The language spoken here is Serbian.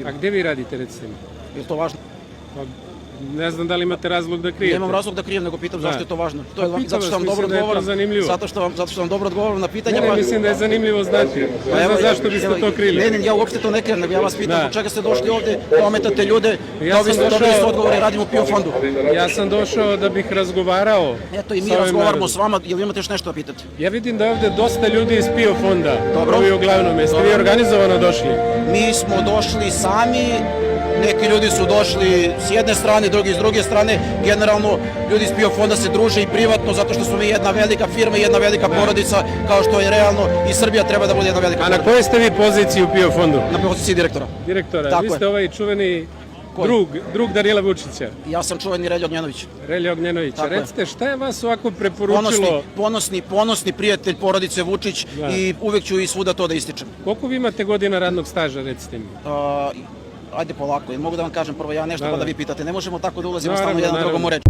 firma. A gde vi radite, recite mi? Je li to važno? Pa, ne znam da li imate razlog da krijete. Nemam razlog da krijem, nego pitam zašto je to važno. Pa pitam Zato što vam vas, dobro mislim da je to odgovaram. zanimljivo. Zato što vam dobro odgovaram na pitanja. Ne, mislim da je zanimljivo znati. Ne znam zašto biste to krili. Ne, ja uopšte to ne krijem, nego ja vas pitam Da. zbog čega ste došli ovde, da ometate ljude, Ja da vi sam ste dobili došao- sve odgovore, radimo u PIO fondu. Ja sam došao da bih razgovarao. Eto i mi sa ovim razgovaramo narodom. s vama, jel imate još nešto da pitate? Ja vidim da je ovde dosta ljudi iz PIO fonda. Dobro. Ovi uglavnom. Jeste vi Dobro. organizovano došli? Mi smo došli sami, neki ljudi su došli s jedne strane, drugi s druge strane. Generalno, ljudi iz PIO fonda se druže i privatno, zato što smo mi jedna velika firma i jedna velika porodica, kao što je realno i Srbija treba da bude jedna velika A na porodica. kojoj ste vi poziciji u PIO fondu? Na poziciji direktora. Direktora. Tako Vi je. ste ovaj čuveni Koji? drug Darila Vučića, Ja sam čuveni Relja Ognjenović. Relja Ognjenovića. Tako je. Recite, šta je vas ovako preporučilo? Ponosni prijatelj porodice Vučić Da. i uvek ću i svuda to da ističem. Koliko vi imate godina radnog staža, recite mi? Ajde polako, mogu da vam kažem prvo ja nešto Da, pa da da. vi pitate. Ne možemo tako da ulazimo Naravno, stalno jedan naravno. drugom u reč.